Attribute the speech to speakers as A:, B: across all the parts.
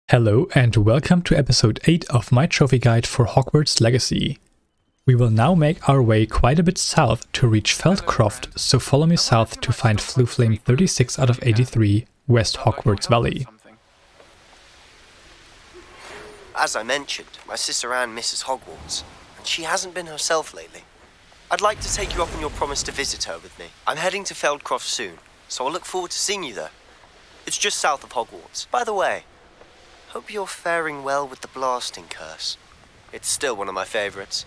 A: Hello and welcome to episode 8 of my trophy guide for Hogwarts Legacy. We will now make our way quite a bit south to reach Feldcroft, so follow me south to find Floo Flame 36 out of 83, West Hogwarts Valley.
B: As I mentioned, my sister Anne misses Hogwarts, and she hasn't been herself lately. I'd like to take you up on your promise to visit her with me. I'm heading to Feldcroft soon, so I'll look forward to seeing you there. It's just south of Hogwarts. By the way, hope you're faring well with the blasting curse. It's still one of my favorites.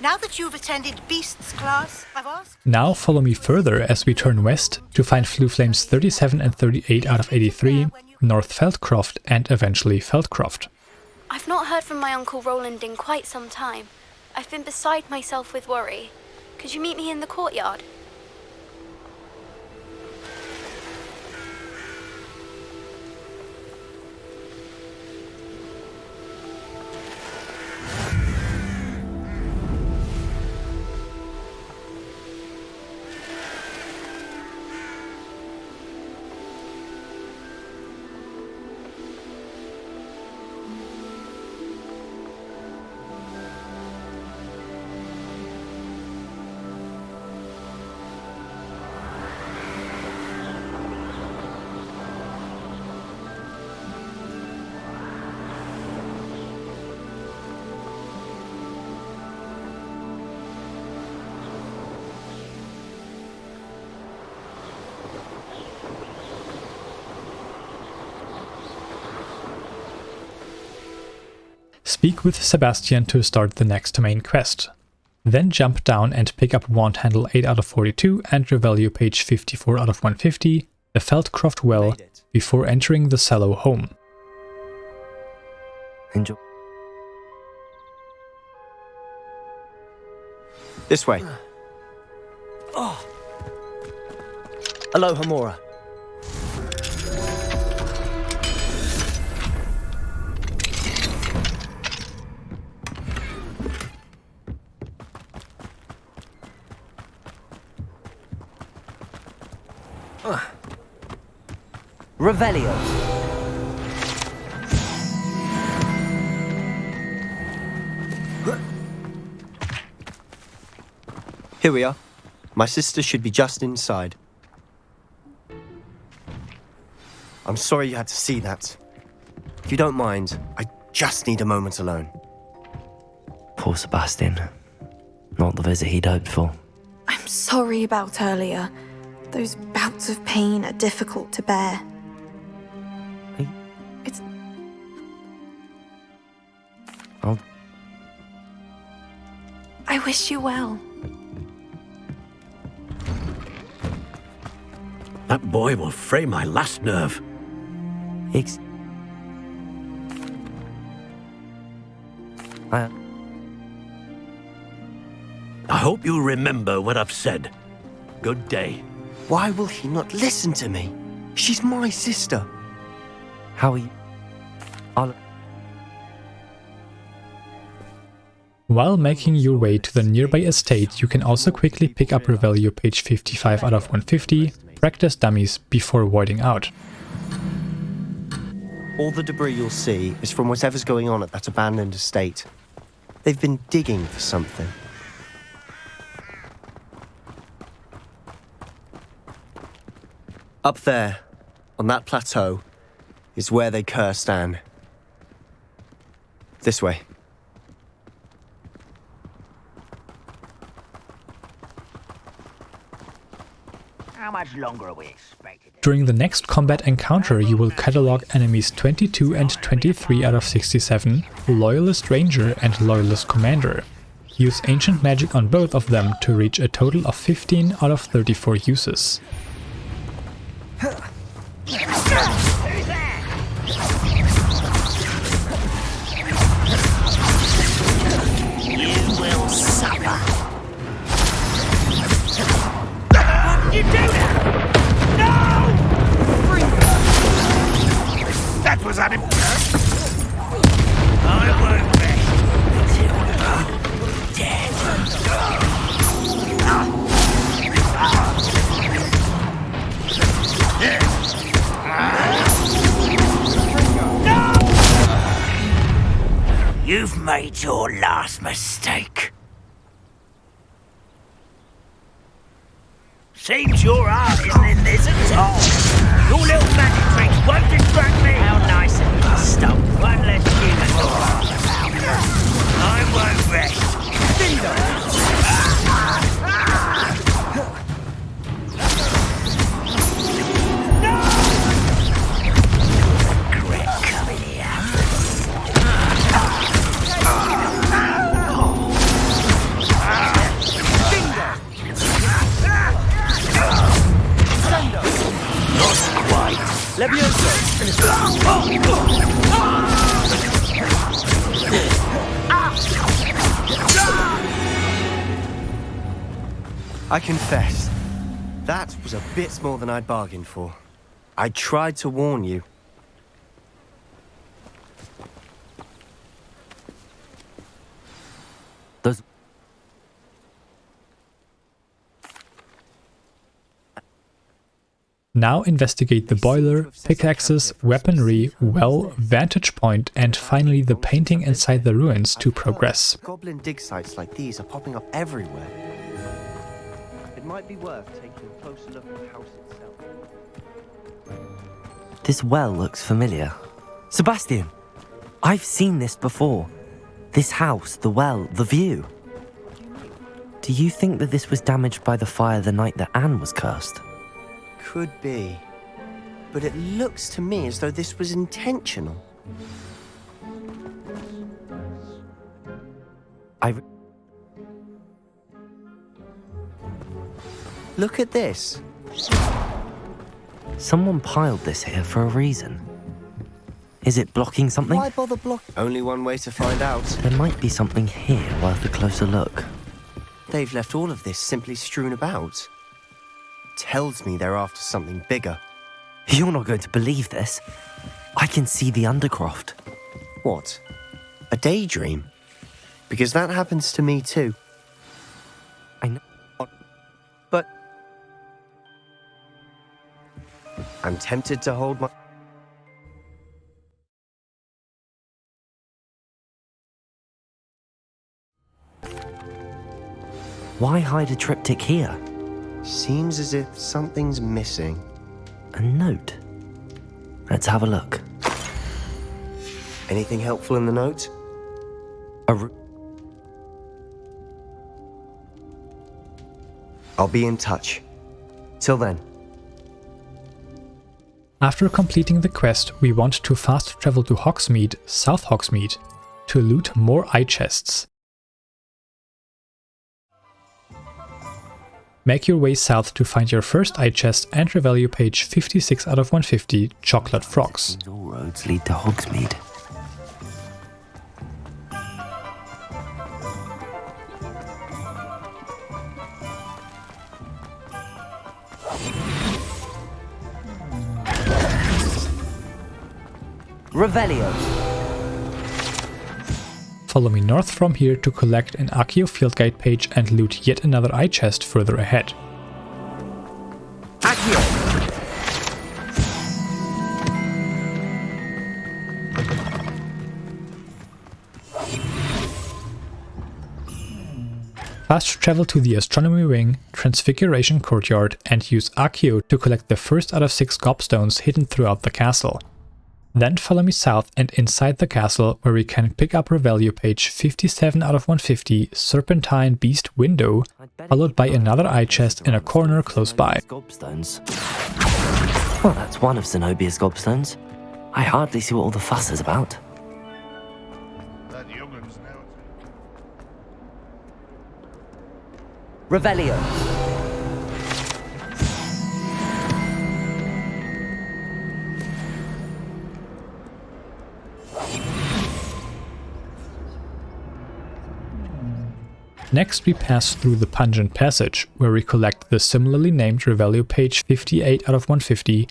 C: Now that you've attended Beasts class, I've asked...
A: Now follow me further as we turn west to find Floo Flames 37 and 38 out of 83, North Feldcroft and eventually Feldcroft.
D: I've not heard from my Uncle Roland in quite some time. I've been beside myself with worry. Could you meet me in the courtyard?
A: Speak with Sebastian to start the next main quest. Then jump down and pick up Wand Handle 8 out of 42 and Revelio Page 54 out of 150, the Feldcroft Well, before entering the Cello home.
B: Enjoy. This way. Oh. Aloha Mora. Revelio. Here we are. My sister should be just inside. I'm sorry you had to see that. If you don't mind, I just need a moment alone.
E: Poor Sebastian. Not the visit he'd hoped for.
F: I'm sorry about earlier. Those bouts of pain are difficult to bear. It's...
E: Oh.
F: I wish you well.
G: That boy will fray my last nerve.
E: I
G: hope you remember what I've said. Good day.
B: Why will he not listen to me? She's my sister.
E: How are you?
A: While making your way to the nearby estate, you can also quickly pick up Revelio Page 55 out of 150, practice Dummies before voiding out.
B: All the debris you'll see is from whatever's going on at that abandoned estate. They've been digging for something. Up there, on that plateau, is where they cursed Anne. This way.
C: How much longer are we expected?
A: During the next combat encounter, you will catalog enemies 22 and 23 out of 67, Loyalist Ranger and Loyalist Commander. Use Ancient Magic on both of them to reach a total of 15 out of 34 uses.
C: You will suffer. What did you do now? No! That was unimportant. I won't rest until you're dead. Yeah. You've made your last mistake. Seems your heart isn't in this at all. Your little magic tricks won't distract me. How nice of you to stop. One less human to worry about. I won't rest. Bingo! No! Regret coming here.
G: Not quite.
C: Leviosa!
B: I confess, that was a bit more than I'd bargained for. I tried to warn you.
E: Those...
A: Now investigate the boiler, pickaxes, weaponry, well, vantage point, and finally the painting inside the ruins to progress.
B: Goblin dig sites like these are popping up everywhere. It might be worth taking a closer look at the house itself.
E: This well looks familiar. Sebastian! I've seen this before. This house, the well, the view. Do you think that this was damaged by the fire the night that Anne was cursed?
B: Could be. But it looks to me as though this was intentional. Look at this.
E: Someone piled this here for a reason. Is it blocking something?
B: Why bother blocking? Only one way to find out.
E: There might be something here worth a closer look.
B: They've left all of this simply strewn about. Tells me they're after something bigger.
E: You're not going to believe this. I can see the undercroft.
B: What? A daydream? Because that happens to me too.
E: I know.
B: But I'm tempted to hold my...
E: Why hide a triptych here?
B: Seems as if something's missing.
E: A note. Let's have a look.
B: Anything helpful in the note? I'll be in touch. Till then.
A: After completing the quest, we want to fast travel to Hogsmeade, South Hogsmeade, to loot more eye chests. Make your way south to find your first eye chest and Revelio Page 56 out of 150 chocolate frogs.
E: All roads lead to Hogsmeade. Revelio.
A: Follow me north from here to collect an Accio field guide page and loot yet another eye chest further ahead.
C: Accio!
A: Fast travel to the Astronomy Wing, Transfiguration Courtyard, and use Accio to collect the first out of 6 gobstones hidden throughout the castle. Then follow me south and inside the castle, where we can pick up Revelio Page 57 out of 150 Serpentine Beast Window, followed by another eye chest in a corner close by.
E: Gobstones. Well, that's one of Zenobia's gobstones. I hardly see what all the fuss is about. Revelio.
A: Next we pass through the Pungent Passage, where we collect the similarly named Revelio Page 58 out of 150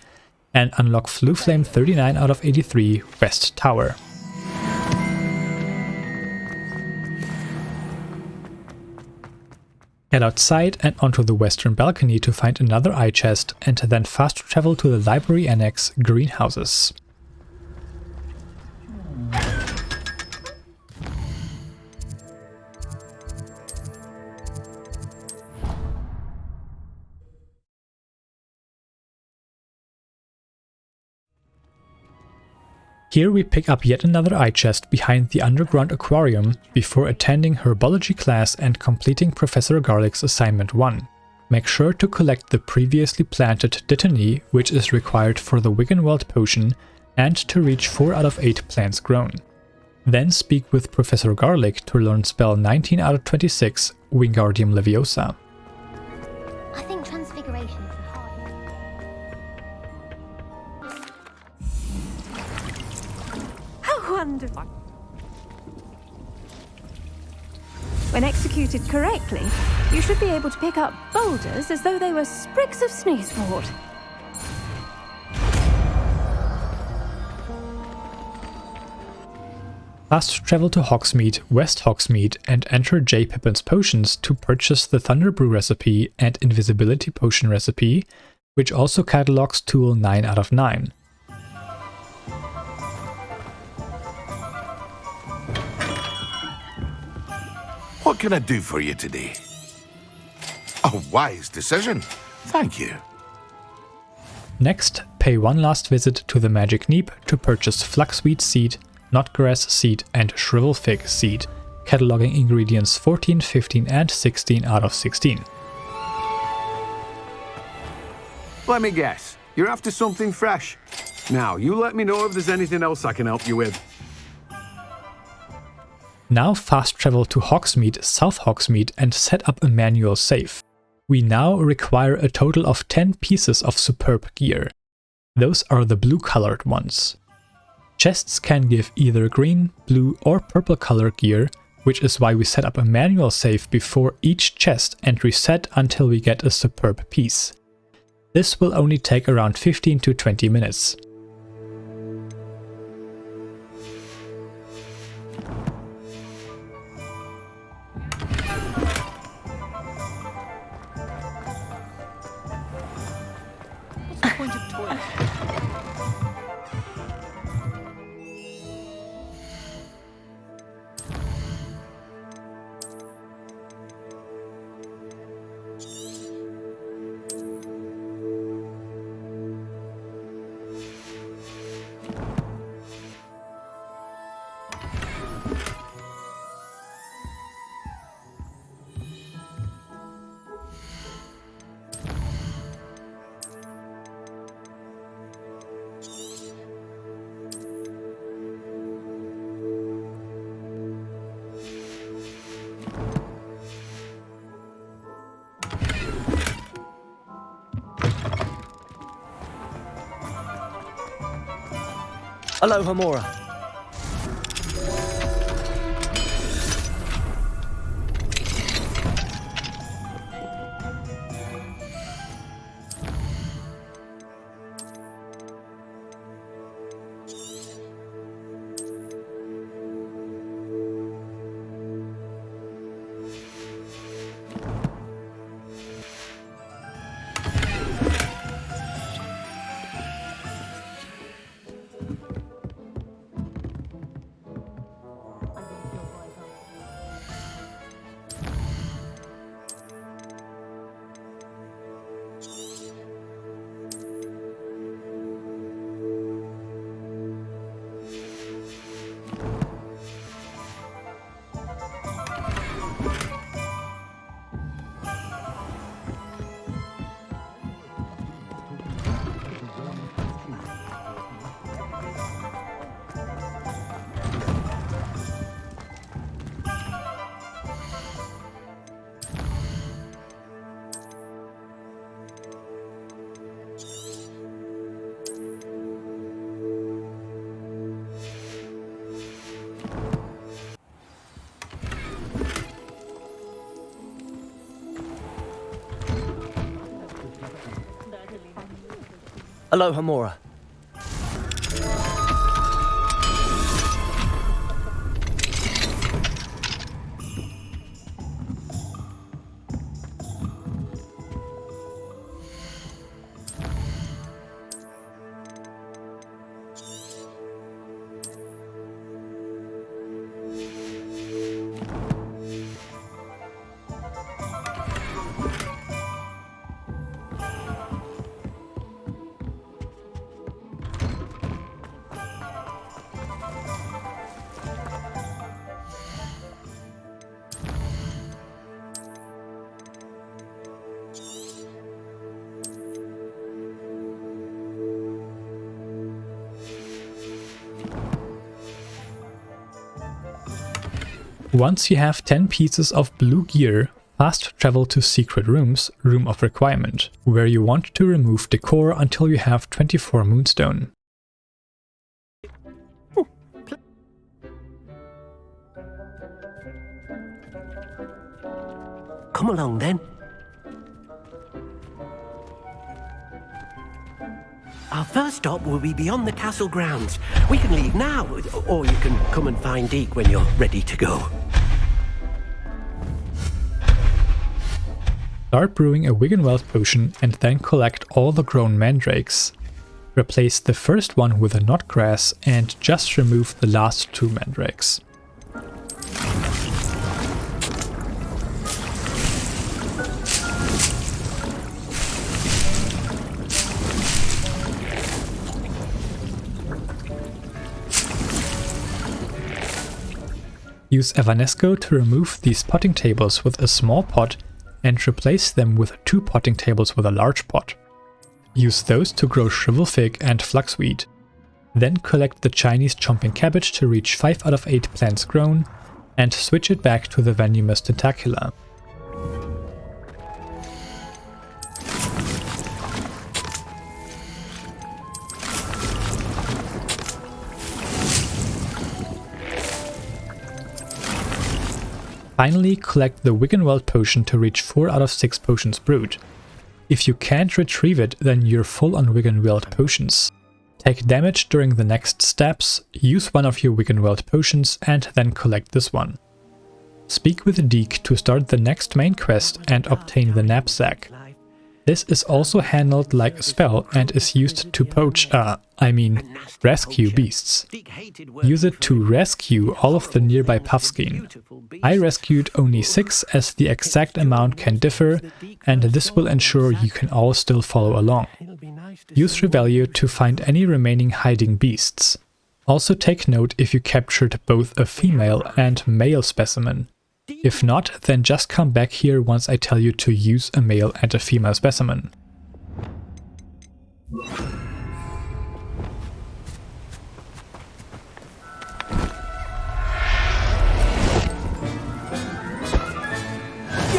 A: and unlock Floo Flame 39 out of 83 West Tower. Head outside and onto the western balcony to find another eye chest and then fast travel to the library annex Greenhouses. Here we pick up yet another eye chest behind the underground aquarium before attending herbology class and completing Professor Garlic's assignment 1. Make sure to collect the previously planted Dittany, which is required for the Wiggenweld Potion, and to reach 4 out of 8 plants grown. Then speak with Professor Garlic to learn spell 19 out of 26, Wingardium Leviosa.
H: I think transfiguration is the hardest.
I: How wonderful! When executed correctly, you should be able to pick up boulders as though they were sprigs of sneezewort.
A: Fast travel to Hogsmeade, West Hogsmeade, and enter J. Pippin's potions to purchase the Thunderbrew recipe and Invisibility Potion recipe, which also catalogs tool 9 out of 9.
J: What can I do for you today? A wise decision. Thank you.
A: Next, pay one last visit to the Magic Neep to purchase Fluxweed seed, Knotgrass seed, and Shrivelfig seed, cataloging ingredients 14, 15, and 16 out of 16.
K: Let me guess, you're after something fresh. Now, you let me know if there's anything else I can help you with.
A: Now fast travel to Hogsmeade, South Hogsmeade, and set up a manual save. We now require a total of 10 pieces of superb gear. Those are the blue colored ones. Chests can give either green, blue, or purple color gear, which is why we set up a manual save before each chest and reset until we get a superb piece. This will only take around 15 to 20 minutes.
E: Aloha Mora. Aloha Mora.
A: Once you have 10 pieces of blue gear, fast travel to Secret Rooms, Room of Requirement, where you want to remove decor until you have 24 Moonstone.
L: Come along then. Our first stop will be beyond the castle grounds. We can leave now, or you can come and find Deke when you're ready to go.
A: Start brewing a Wiggenweld Potion and then collect all the grown mandrakes. Replace the first one with a Knotgrass and just remove the last 2 mandrakes. Use Evanesco to remove these potting tables with a small pot and replace them with 2 potting tables with a large pot. Use those to grow Shrivelfig and Fluxweed. Then collect the Chinese Chomping Cabbage to reach 5 out of 8 plants grown, and switch it back to the Venomous Tentacula. Finally, collect the Wiggenweld Potion to reach 4 out of 6 potions brewed. If you can't retrieve it, then you're full on Wiggenweld Potions. Take damage during the next steps, use one of your Wiggenweld Potions, and then collect this one. Speak with Deke to start the next main quest and obtain the Nab-Sack. This is also handled like a spell and is used to rescue beasts. Use it to rescue all of the nearby Puffskein. I rescued only 6 as the exact amount can differ, and this will ensure you can all still follow along. Use Revelio to find any remaining hiding beasts. Also take note if you captured both a female and male specimen. If not, then just come back here once I tell you to use a male and a female specimen.
L: You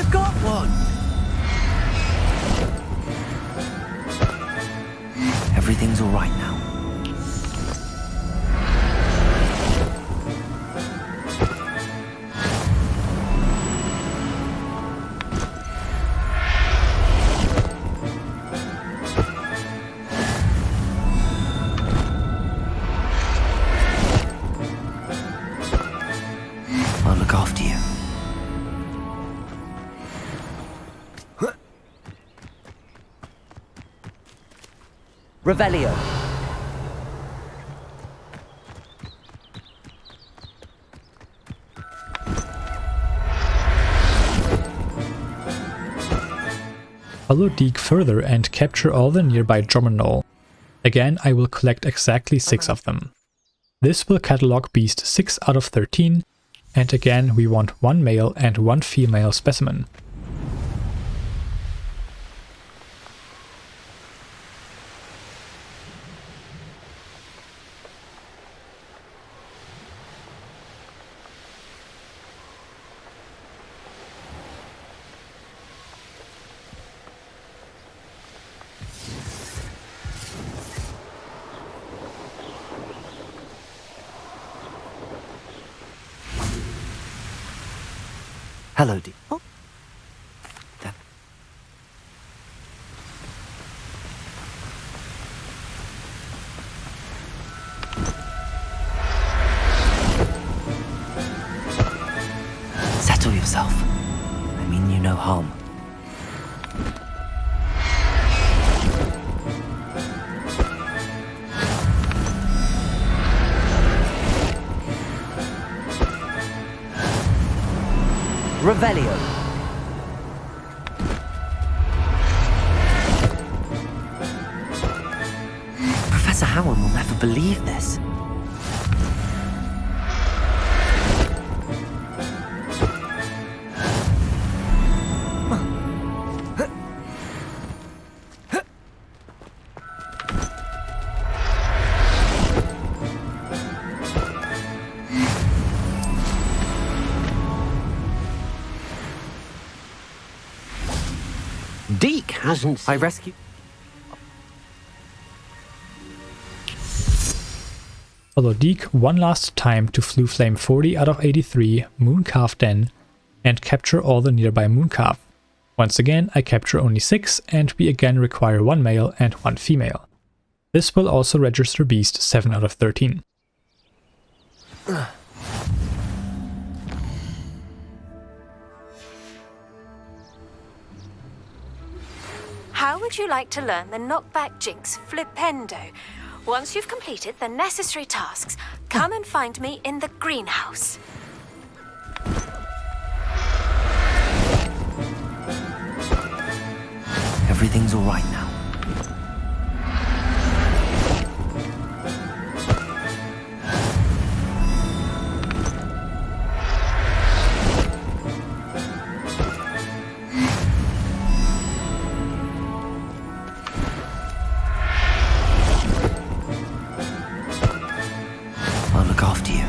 L: got one!
E: Everything's all right now. I'll look after you.
L: Revelio.
A: Follow Deke further and capture all the nearby Jobberknoll. Again, I will collect exactly 6 of them. This will catalog beast 6 out of 13, and again we want 1 male and 1 female specimen.
E: Hello, Deke. Oh. Then. Settle yourself. I mean you no harm.
L: Revelio.
E: Professor Howard will never believe this.
L: hasn't...
E: I rescued...
A: Follow Deke one last time to Floo Flame 40 out of 83, Mooncalf Den, and capture all the nearby Mooncalf. Once again, I capture only 6, and we again require 1 male and 1 female. This will also register Beast 7 out of 13.
M: How would you like to learn the knockback jinx Flipendo? Once you've completed the necessary tasks, come and find me in the greenhouse.
E: Everything's all right now. I'll look after you.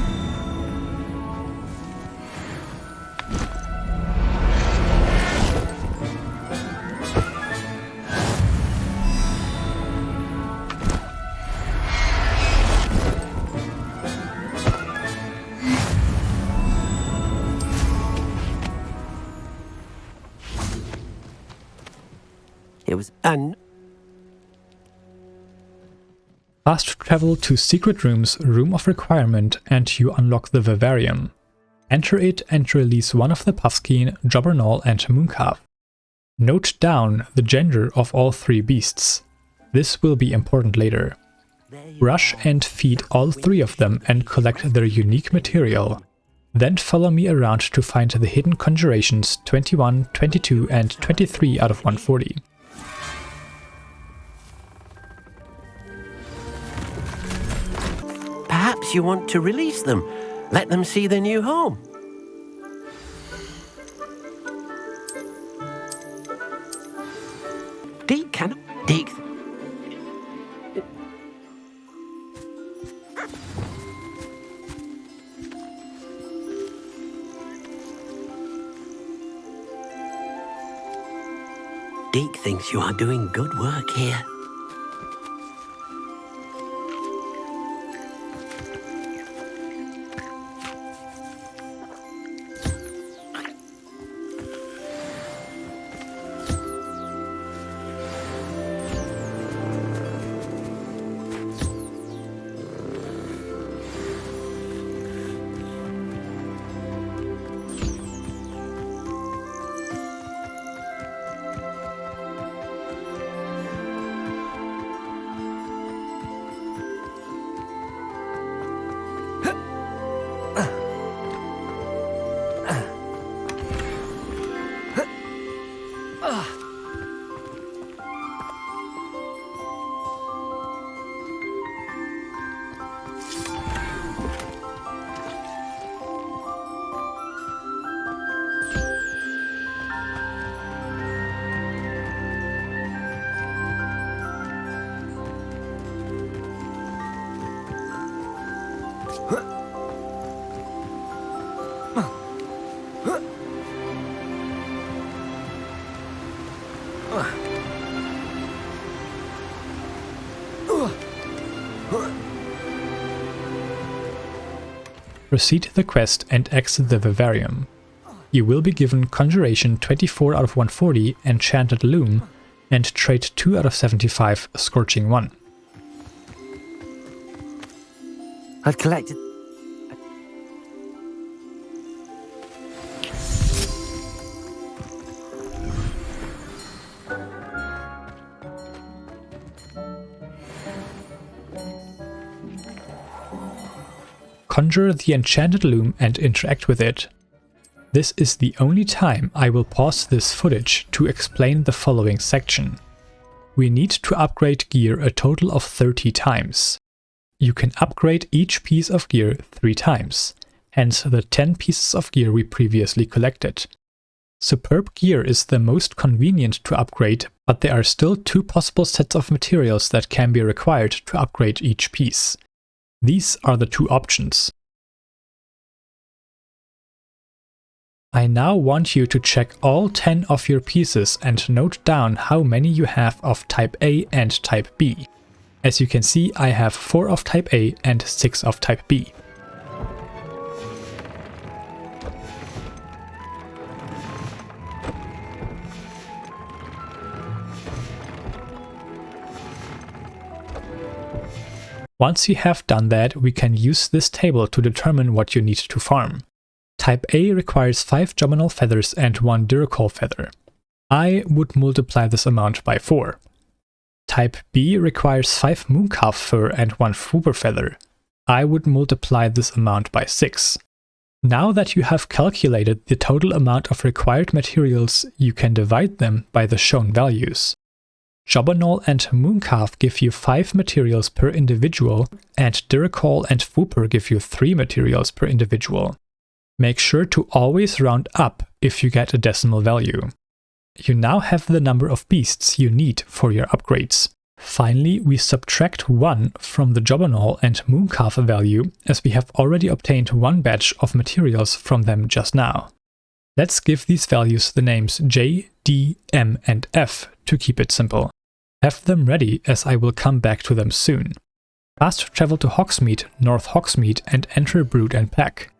E: It was...
L: And...
A: Fast travel to Secret Room's Room of Requirement and you unlock the Vivarium. Enter it and release one of the Puffskein, Jobberknoll and Mooncalf. Note down the gender of all 3 beasts. This will be important later. Rush and feed all 3 of them and collect their unique material. Then follow me around to find the hidden conjurations 21, 22 and 23 out of 140.
L: Perhaps you want to release them. Let them see their new home. Deke can... Deke... Deke thinks you are doing good work here.
A: Proceed the quest and exit the Vivarium. You will be given Conjuration 24 out of 140 Enchanted Loom and trade 2 out of 75 Scorching 1.
E: I've collected...
A: Conjure the Enchanted Loom and interact with it. This is the only time I will pause this footage to explain the following section. We need to upgrade gear a total of 30 times. You can upgrade each piece of gear 3 times, hence the 10 pieces of gear we previously collected. Superb gear is the most convenient to upgrade, but there are still 2 possible sets of materials that can be required to upgrade each piece. These are the 2 options. I now want you to check all 10 of your pieces and note down how many you have of type A and type B. As you can see, I have 4 of type A and 6 of type B. Once you have done that, we can use this table to determine what you need to farm. Type A requires 5 Jobberknoll feathers and 1 Duracoll feather. I would multiply this amount by 4. Type B requires 5 Mooncalf fur and 1 Flooper feather. I would multiply this amount by 6. Now that you have calculated the total amount of required materials, you can divide them by the shown values. Jobberknoll and Mooncalf give you 5 materials per individual, and Duracoll and Flooper give you 3 materials per individual. Make sure to always round up if you get a decimal value. You now have the number of beasts you need for your upgrades. Finally, we subtract 1 from the Jobberknoll and Mooncalf value, as we have already obtained 1 batch of materials from them just now. Let's give these values the names J, D, M, and F to keep it simple. Have them ready, as I will come back to them soon. Fast travel to Hogsmeade, North Hogsmeade, and enter Brood and Pack.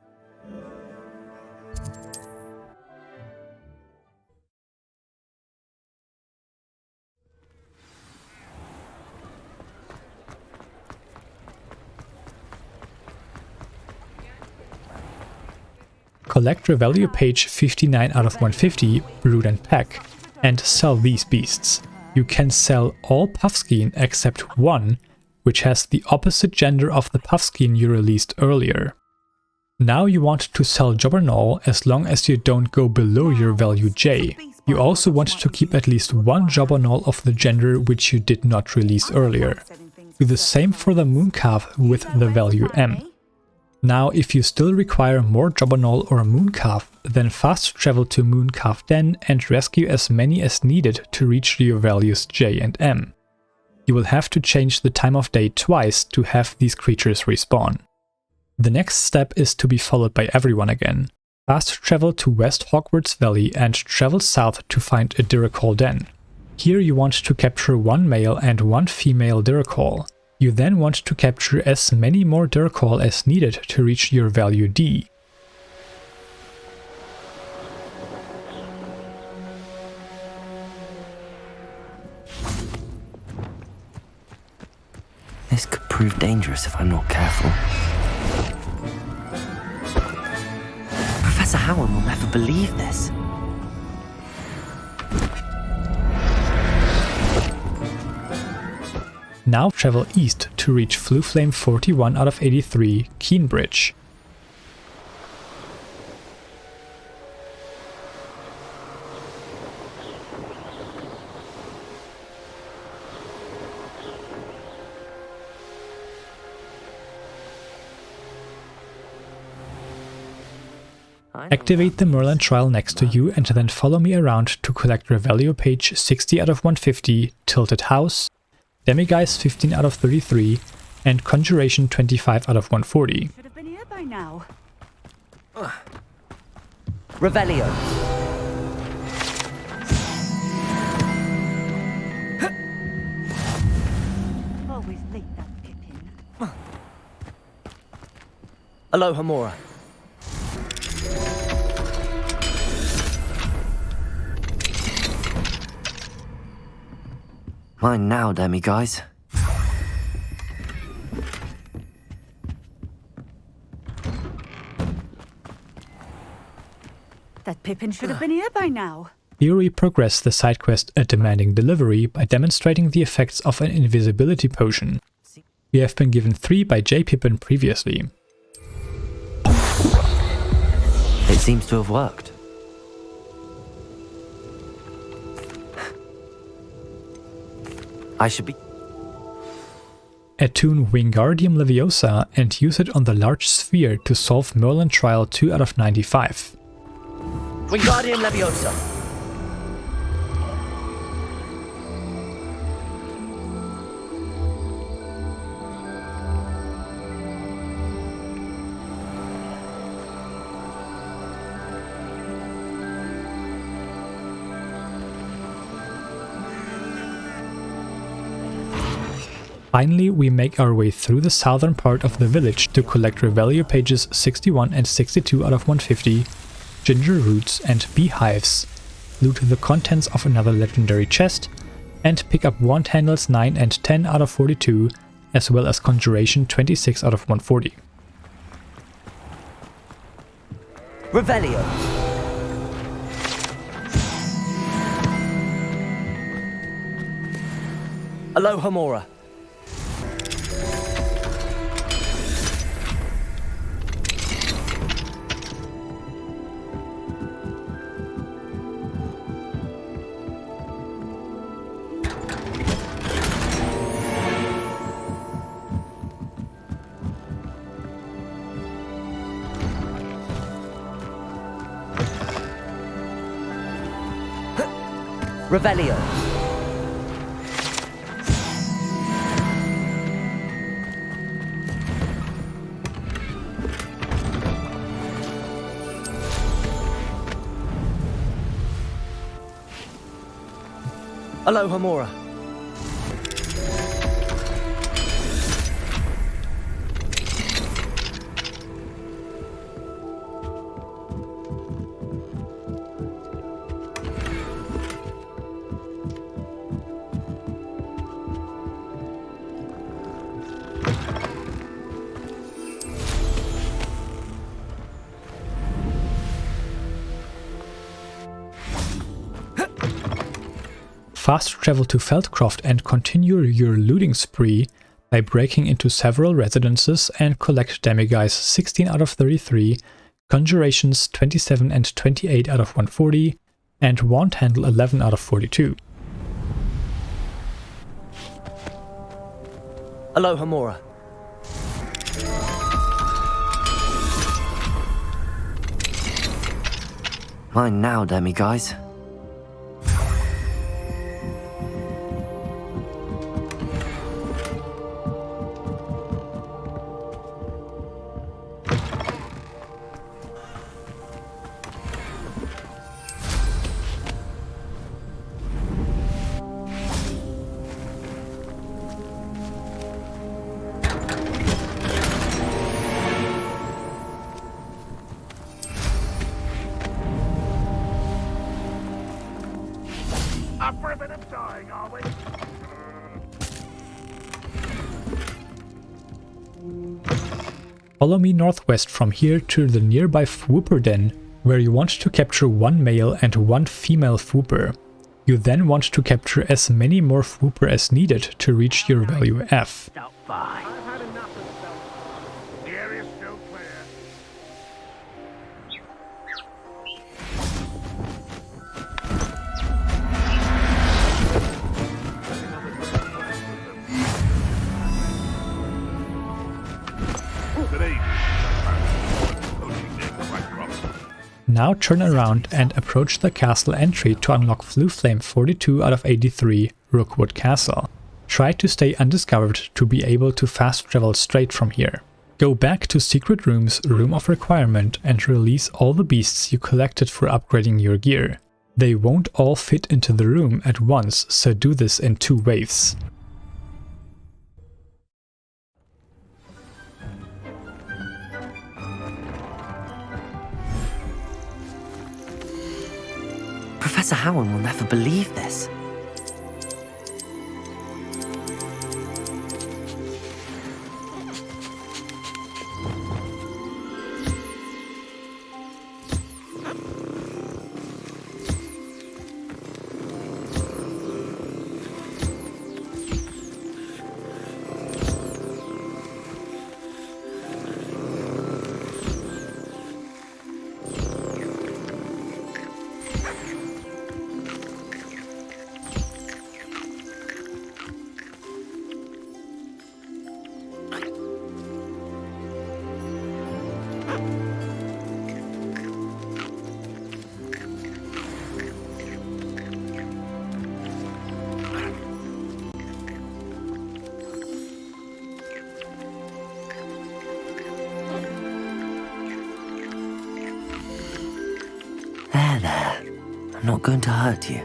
A: Collect Revelio Page 59 out of 150, Brood and Pack, and sell these beasts. You can sell all Puffskein except 1, which has the opposite gender of the Puffskein you released earlier. Now you want to sell Jobberknoll as long as you don't go below your value J. You also want to keep at least 1 Jobberknoll of the gender which you did not release earlier. Do the same for the Mooncalf with the value M. Now, if you still require more Jobberknoll or Mooncalf, then fast travel to Mooncalf Den and rescue as many as needed to reach your values J and M. You will have to change the time of day twice to have these creatures respawn. The next step is to be followed by everyone again. Fast travel to West Hogwarts Valley and travel south to find a Duracoll Den. Here you want to capture 1 male and 1 female Duracoll. You then want to capture as many more Duracoll as needed to reach your value D.
E: This could prove dangerous if I'm not careful. Professor Howard will never believe this.
A: Now travel east to reach Floo 41 out of 83, Keenbridge. Activate the Merlin Trial next to you and then follow me around to collect Revelio Page 60 out of 150, Tilted House, Demiguise 15 out of 33, and Conjuration 25 out of 140.
I: Should have been here by now.
E: Revelio.
I: Always late, that Pippin.
E: Aloha Mora. Mine now, Demiguise.
I: That Pippin should have been here by now.
A: Here we progress the side quest A Demanding Delivery by demonstrating the effects of an invisibility potion. We have been given 3 by J. Pippin previously.
E: It seems to have worked. I should be...
A: Attune Wingardium Leviosa and use it on the large sphere to solve Merlin Trial 2 out of 95.
E: Wingardium Leviosa!
A: Finally, we make our way through the southern part of the village to collect Revelio Pages 61 and 62 out of 150, ginger roots and beehives, loot the contents of another legendary chest, and pick up wand handles 9 and 10 out of 42, as well as Conjuration 26 out of 140.
E: Revelio. Aloha Mora. Revelio. Aloha Mora.
A: Fast travel to Feldcroft and continue your looting spree by breaking into several residences and collect Demiguise 16 out of 33, Conjurations 27 and 28 out of 140, and Wand Handle 11 out of 42.
E: Aloha Mora. Mine now, Demiguise.
A: Follow me northwest from here to the nearby Fwooper Den, where you want to capture one male and one female Fwooper. You then want to capture as many more Fwooper as needed to reach your value F. Now turn around and approach the castle entry to unlock Floo Flame 42 out of 83, Rookwood Castle. Try to stay undiscovered to be able to fast travel straight from here. Go back to Secret Room's Room of Requirement and release all the beasts you collected for upgrading your gear. They won't all fit into the room at once, so do this in 2 waves.
E: Professor Howen will never believe this. There. I'm not going to hurt you.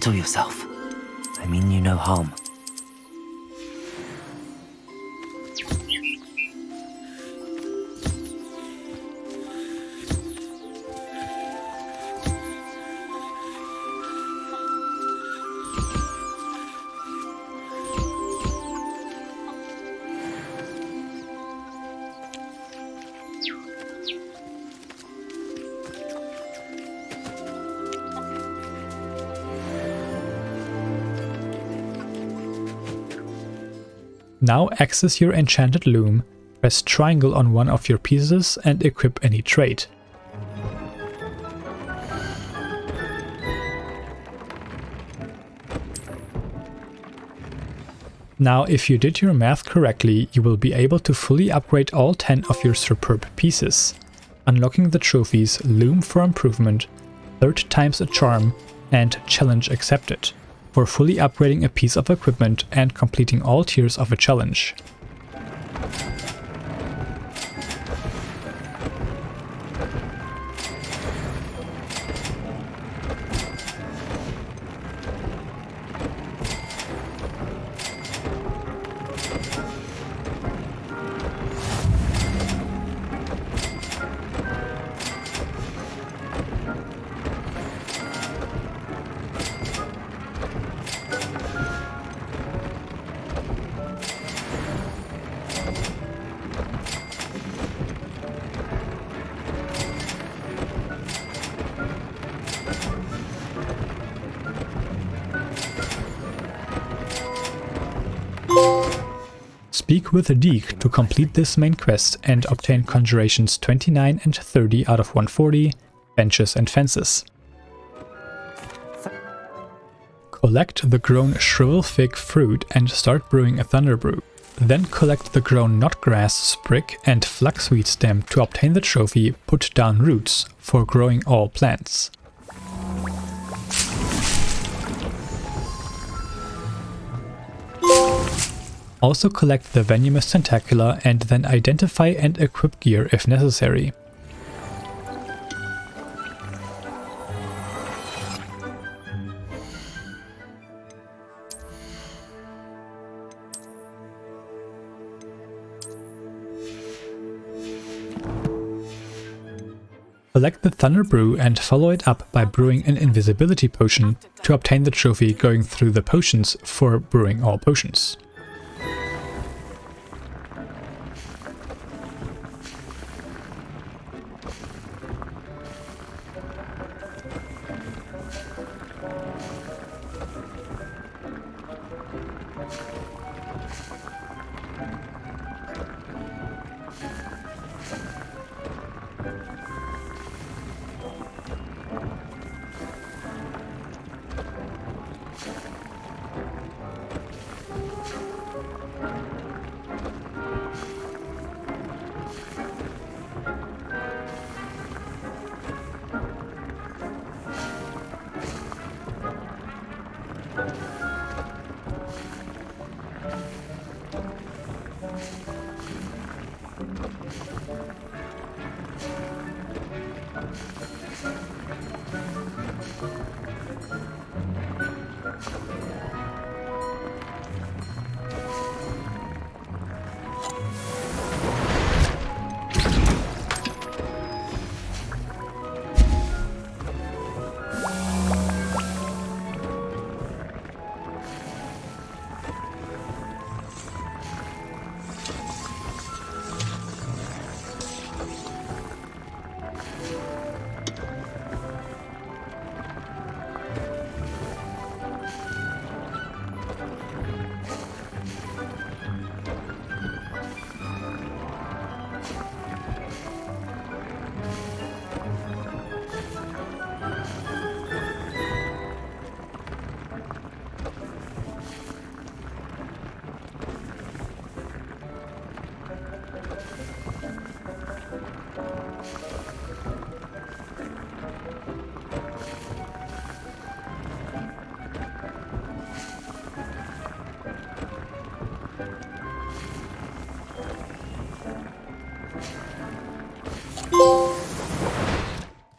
E: Settle yourself. I mean you no harm.
A: Now access your enchanted Loom, press triangle on one of your pieces and equip any trait. Now if you did your math correctly, you will be able to fully upgrade all 10 of your superb pieces, unlocking the trophies Loom for Improvement, 3rd times a Charm and Challenge Accepted, for fully upgrading a piece of equipment and completing all tiers of a challenge. Speak with Deek to complete this main quest and obtain Conjurations 29 and 30 out of 140, Benches and Fences. Collect the grown Shrivelfig Fruit and start brewing a Thunderbrew. Then collect the grown Knotgrass Sprig and Fluxweed Stem to obtain the trophy Put Down Roots for growing all plants. Also collect the Venomous Tentacula and then identify and equip gear if necessary. Collect the Thunderbrew and follow it up by brewing an invisibility potion to obtain the trophy going through the potions for brewing all potions.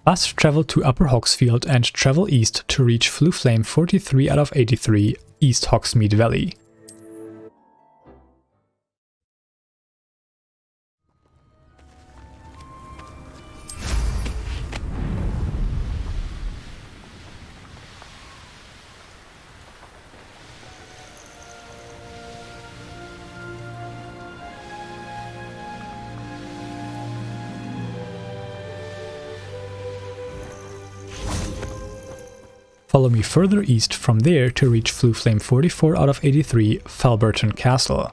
A: Fast travel to Upper Hogsfield and travel east to reach Floo Flame 43 out of 83, East Hogsmeade Valley. Follow me further east from there to reach Floo Flame 44 out of 83, Falberton Castle.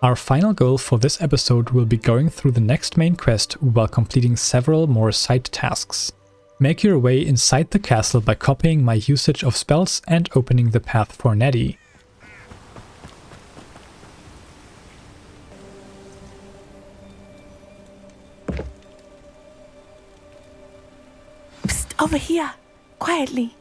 A: Our final goal for this episode will be going through the next main quest while completing several more side tasks. Make your way inside the castle by copying my usage of spells and opening the path for Nettie.
N: Psst, over here, quietly.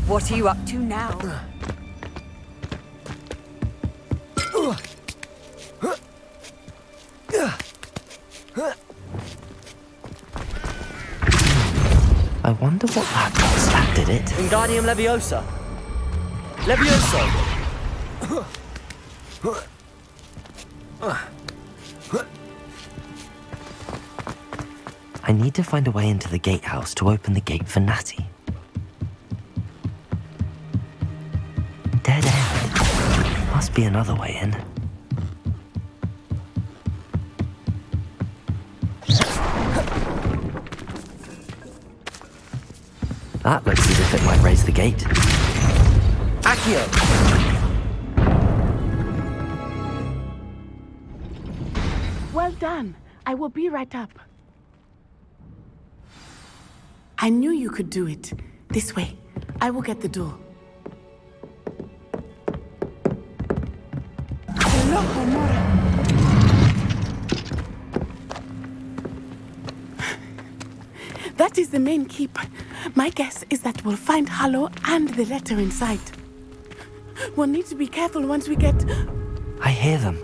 O: What are you up to now?
E: I wonder what that did it.
P: Wingardium Leviosa. Leviosa!
E: I need to find a way into the gatehouse to open the gate for Natty. Dead end. Must be another way in. That looks as if it might raise the gate.
P: Accio!
N: Well done. I will be right up. I knew you could do it. This way. I will get the door. Hello, Amora. That is the main keep. My guess is that we'll find Hallow and the letter inside. We'll need to be careful once we get...
E: I hear them.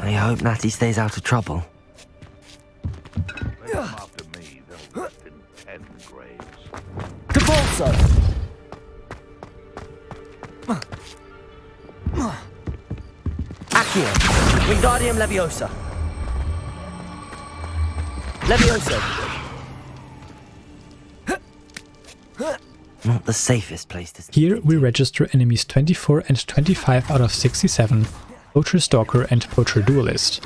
E: I hope Natty stays out of trouble.
J: They come after me, they'll rot in 10 graves.
P: Cabalso! Accio! Wingardium Leviosa! Leviosa!
E: Not the safest place to...
A: Here we register enemies 24 and 25 out of 67, Poacher Stalker and Poacher Duelist.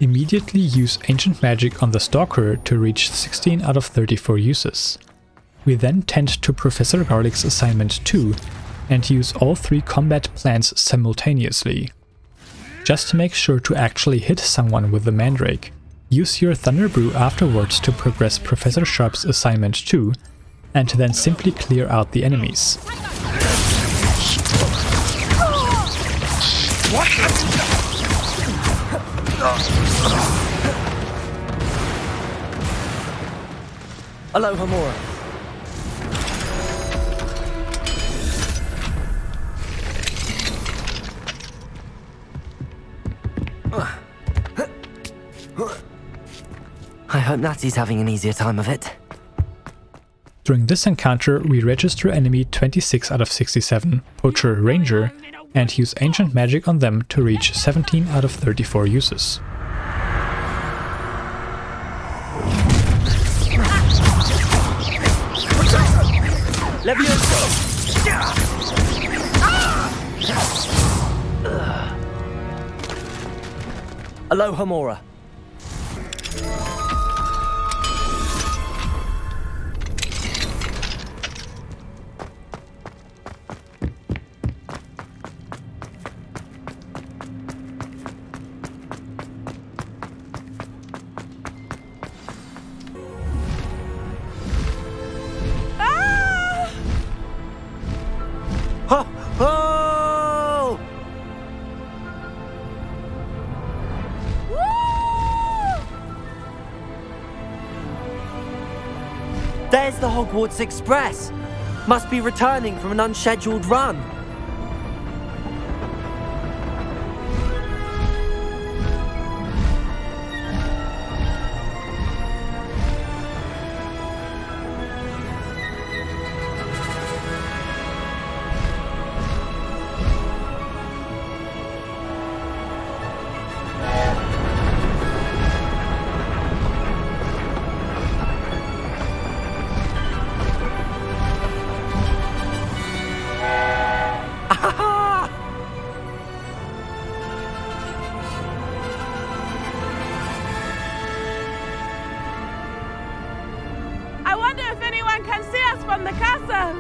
A: Immediately use Ancient Magic on the Stalker to reach 16 out of 34 uses. We then tend to Professor Garlic's assignment 2 and use all 3 combat plans simultaneously. Just to make sure to actually hit someone with the Mandrake, use your Thunderbrew afterwards to progress Professor Sharp's assignment 2 and then simply clear out the enemies.
P: Hello, Hamura.
E: I hope Natty's having an easier time of it.
A: During this encounter, we register enemy 26 out of 67, Poacher Ranger, and use Ancient Magic on them to reach 17 out of 34 uses.
P: Leviosa! Hello, Hamura.
L: Oh!
P: There's the Hogwarts Express! Must be returning from an unscheduled run.
N: I wonder if anyone can see us from the castle.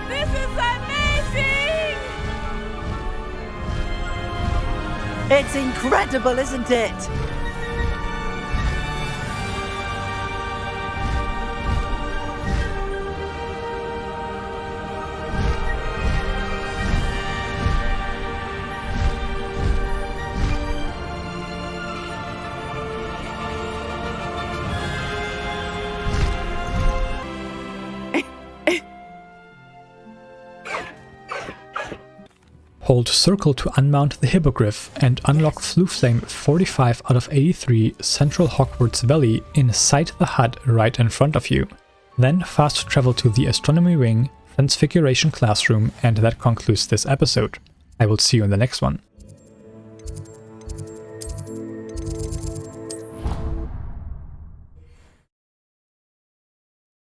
N: This is amazing!
P: It's incredible, isn't it?
A: Hold circle to unmount the Hippogriff and unlock Floo Flame 45 out of 83 Central Hogwarts Valley inside the hut right in front of you. Then fast travel to the Astronomy Wing, Transfiguration Classroom, and that concludes this episode. I will see you in the next one.